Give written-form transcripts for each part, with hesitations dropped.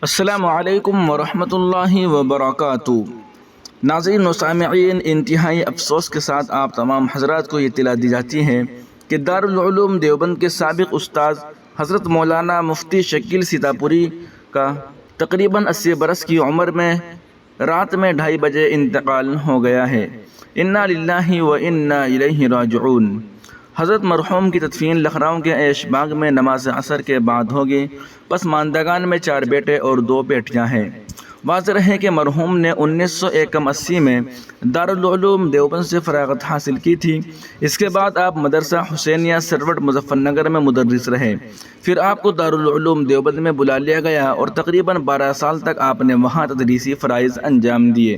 السلام علیکم ورحمۃ اللہ وبرکاتہ۔ ناظرین و سامعین، انتہائی افسوس کے ساتھ آپ تمام حضرات کو یہ اطلاع دی جاتی ہے کہ دارالعلوم دیوبند کے سابق استاذ حضرت مولانا مفتی شکیل سیتاپوری کا تقریباً 80 برس کی عمر میں رات میں 2:30 بجے انتقال ہو گیا ہے۔ انا للہ و انا الیہ راجعون۔ حضرت مرحوم کی تدفین لکھنؤ کے عیش باغ میں نماز عصر کے بعد ہوگی۔ پسماندگان میں 4 بیٹے اور 2 بیٹیاں ہیں۔ واضح ہے کہ مرحوم نے 1981 میں دارالعلوم دیوبند سے فراغت حاصل کی تھی۔ اس کے بعد آپ مدرسہ حسینیہ سروٹ مظفر نگر میں مدرس رہے۔ پھر آپ کو دارالعلوم دیوبند میں بلا لیا گیا اور تقریباً 12 سال تک آپ نے وہاں تدریسی فرائض انجام دیے۔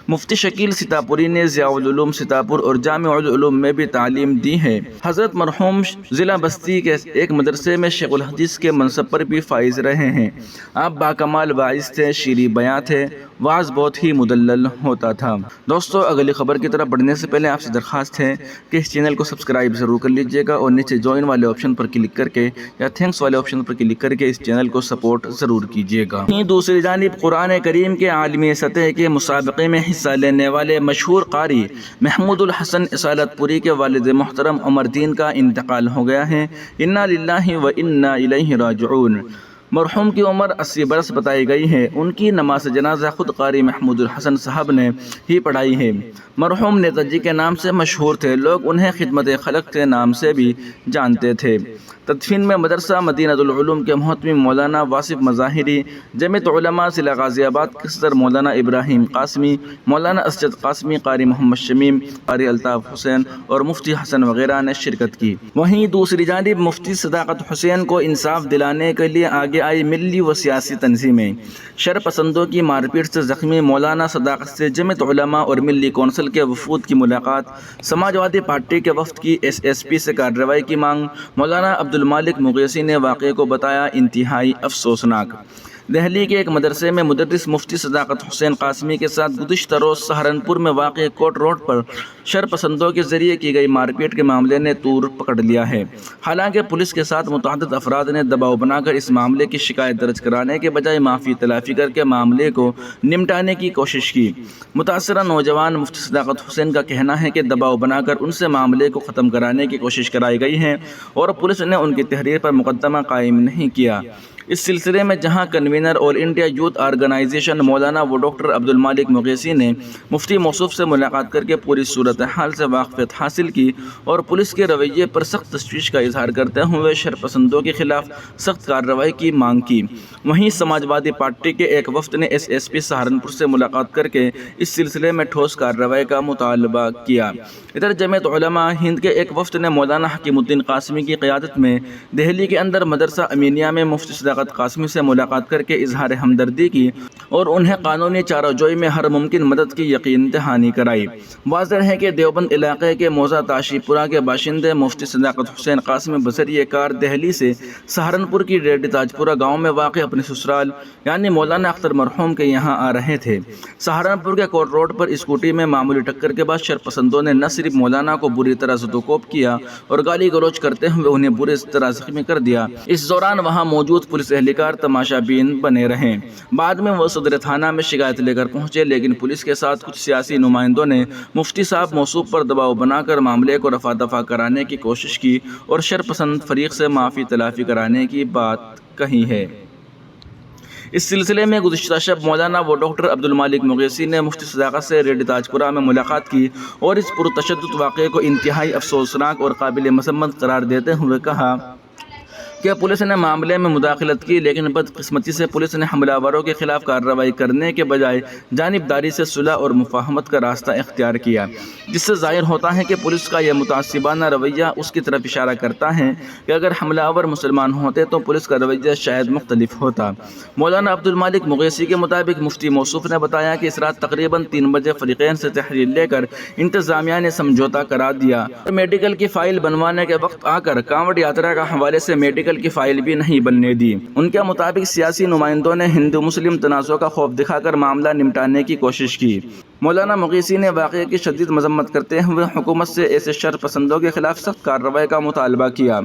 مفتی شکیل سیتاپوری نے ضیاء العلوم سیتاپور اور جامع العلوم میں بھی تعلیم دی ہے۔ حضرت مرحوم ضلع بستی کے ایک مدرسے میں شیخ الحدیث کے منصب پر بھی فائز رہے ہیں۔ آپ باکمال واعظ تھے، شیریں بیاں تھے، واعظ بہت ہی مدلل ہوتا تھا۔ دوستو، اگلی خبر کی طرف بڑھنے سے پہلے آپ سے درخواست ہے کہ اس چینل کو سبسکرائب ضرور کر لیجئے گا اور نیچے جوائن والے آپشن پر کلک کر کے یا تھینکس والے آپشن پر کلک کر کے اس چینل کو سپورٹ ضرور کیجئے گا۔ دوسری جانب قرآن کریم کے عالمی سطح کے مسابقے میں حصہ لینے والے مشہور قاری محمود الحسن اصالت پوری کے والد محترم عمر الدین کا انتقال ہو گیا ہے۔ انا للہ و انا الیہ راجعون۔ مرحوم کی عمر 80 برس بتائی گئی ہے۔ ان کی نماز جنازہ خود قاری محمود الحسن صاحب نے ہی پڑھائی ہے۔ مرحوم نیتاجی کے نام سے مشہور تھے، لوگ انہیں خدمت خلق کے نام سے بھی جانتے تھے۔ تدفین میں مدرسہ مدینہ العلوم کے محتمم مولانا واصف مظاہری، جمعیت علماء ضلع غازی آباد کے صدر مولانا ابراہیم قاسمی، مولانا اسجد قاسمی، قاری محمد شمیم، قاری الطاف حسین اور مفتی حسن وغیرہ نے شرکت کی۔ وہیں دوسری جانب مفتی صداقت حسین کو انصاف دلانے کے لیے آگے آئی ملی و سیاسی تنظیمیں۔ شر پسندوں کی مار پیٹ سے زخمی مولانا صداقت سے جمعیت علماء اور ملی کونسل کے وفود کی ملاقات، سماجوادی پارٹی کے وفد کی SSP سے کارروائی کی مانگ۔ مولانا عبد المالک مغیثی نے واقعے کو بتایا انتہائی افسوسناک۔ دہلی کے ایک مدرسے میں مدرس مفتی صداقت حسین قاسمی کے ساتھ گزشتہ روز سہارنپور میں واقع کوٹ روڈ پر شر پسندوں کے ذریعے کی گئی مار پیٹ کے معاملے نے طور پکڑ لیا ہے۔ حالانکہ پولیس کے ساتھ متعدد افراد نے دباؤ بنا کر اس معاملے کی شکایت درج کرانے کے بجائے معافی تلافی کر کے معاملے کو نمٹانے کی کوشش کی۔ متاثرہ نوجوان مفتی صداقت حسین کا کہنا ہے کہ دباؤ بنا کر ان سے معاملے کو ختم کرانے کی کوشش کرائی گئی ہے اور پولیس نے ان کی تحریر پر مقدمہ قائم نہیں کیا۔ اس سلسلے میں جہاں کنوینر آل انڈیا یوتھ آرگنائزیشن مولانا و ڈاکٹر عبد المالک مغیثی نے مفتی موصوف سے ملاقات کر کے پوری صورتحال سے واقفیت حاصل کی اور پولیس کے رویے پر سخت تشویش کا اظہار کرتے ہوئے شر پسندوں کے خلاف سخت کارروائی کی مانگ کی، وہیں سماجوادی پارٹی کے ایک وفد نے SSP سہارنپور سے ملاقات کر کے اس سلسلے میں ٹھوس کارروائی کا مطالبہ کیا۔ ادھر جمعیت علماء ہند کے ایک وفد نے مولانا حکیم الدین قاسمی کی قیادت میں دہلی کے اندر مدرسہ امینیہ میں مفتی صداقت قاسمی سے ملاقات کر کے اظہار ہمدردی کی اور انہیں قانونی چارہ جوئی میں ہر ممکن مدد کی یقین دہانی کرائی۔ واضح ہے کہ دیوبند علاقے کے موضع تاشی پورہ کے باشندے مفتی صداقت حسین قاسمی بذریعہ کار دہلی سے سہارنپور کی ریڈی تاج پورہ گاؤں میں واقع اپنے سسرال یعنی مولانا اختر مرحوم کے یہاں آ رہے تھے۔ سہارنپور کے کوٹ روڈ پر اسکوٹی میں معمولی ٹکر کے بعد شر پسندوں نے نہ صرف مولانا کو بری طرح زد و کوب کیا اور گالی گلوچ کرتے ہوئے انہیں بری طرح زخمی کر دیا۔ اس دوران وہاں موجود پولیس اہلکار تماشا بین بنے رہے۔ بعد میں وہ صدر تھانہ میں شکایت لے کر پہنچے، لیکن پولیس کے ساتھ کچھ سیاسی نمائندوں نے مفتی صاحب موصوف پر دباؤ بنا کر معاملے کو رفع دفع کرانے کی کوشش کی اور شر پسند فریق سے معافی تلافی کرانے کی بات کہی ہے۔ اس سلسلے میں گزشتہ شب مولانا و ڈاکٹر عبد المالک مغیثی نے مفتی صداقت سے ریڈی تاج پورہ میں ملاقات کی اور اس پرتشدد واقعے کو انتہائی افسوسناک اور قابل مذمت قرار دیتے ہوئے کہا کہ پولیس نے معاملے میں مداخلت کی، لیکن بدقسمتی سے پولیس نے حملہ آوروں کے خلاف کارروائی کرنے کے بجائے جانبداری سے صلح اور مفاہمت کا راستہ اختیار کیا، جس سے ظاہر ہوتا ہے کہ پولیس کا یہ متعصبانہ رویہ اس کی طرف اشارہ کرتا ہے کہ اگر حملہ آور مسلمان ہوتے تو پولیس کا رویہ شاید مختلف ہوتا۔ مولانا عبد المالک مغیثی کے مطابق مفتی موصوف نے بتایا کہ اس رات تقریباً 3 بجے فریقین سے تحریر لے کر انتظامیہ نے سمجھوتہ کرا دیا۔ میڈیکل کی فائل بنوانے کے وقت آ کر کانوڑ یاترا کا حوالے سے میڈیکل میڈیکل کی فائل بھی نہیں بننے دی۔ ان کے مطابق سیاسی نمائندوں نے ہندو مسلم تنازع کا خوف دکھا کر معاملہ نمٹانے کی کوشش کی۔ مولانا مغیثی نے واقعے کی شدید مذمت کرتے ہوئے حکومت سے ایسے شر پسندوں کے خلاف سخت کارروائی کا مطالبہ کیا۔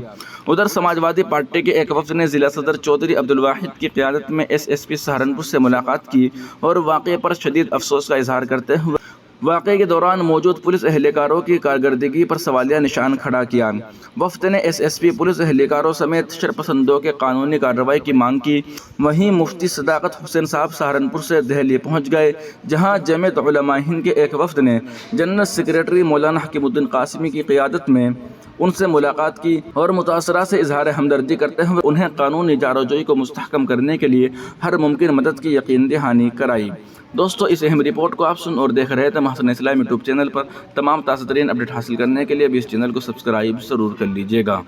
ادھر سماجوادی پارٹی کے ایک وفد نے ضلع صدر چودھری عبدالواحد کی قیادت میں ایس ایس پی سہارنپور سے ملاقات کی اور واقعے پر شدید افسوس کا اظہار کرتے ہوئے واقعے کے دوران موجود پولیس اہلکاروں کی کارکردگی پر سوالیہ نشان کھڑا کیا۔ وفد نے ایس ایس پی پولیس اہلکاروں سمیت شرپسندوں کے قانونی کارروائی کی مانگ کی۔ وہیں مفتی صداقت حسین صاحب سہارنپور سے دہلی پہنچ گئے، جہاں جمعیت علماء ہند کے ایک وفد نے جنرل سیکریٹری مولانا حکیم الدین قاسمی کی قیادت میں ان سے ملاقات کی اور متاثرہ سے اظہار ہمدردی کرتے ہوئے انہیں قانونی جارجوئی کو مستحکم کرنے کے لیے ہر ممکن مدد کی یقین دہانی کرائی۔ دوستو، اس اہم رپورٹ کو آپ سن اور دیکھ رہے تھے محسن اسلام یوٹیوب چینل پر۔ تمام تازہ ترین اپڈیٹ حاصل کرنے کے لیے بھی اس چینل کو سبسکرائب ضرور کر لیجیے گا۔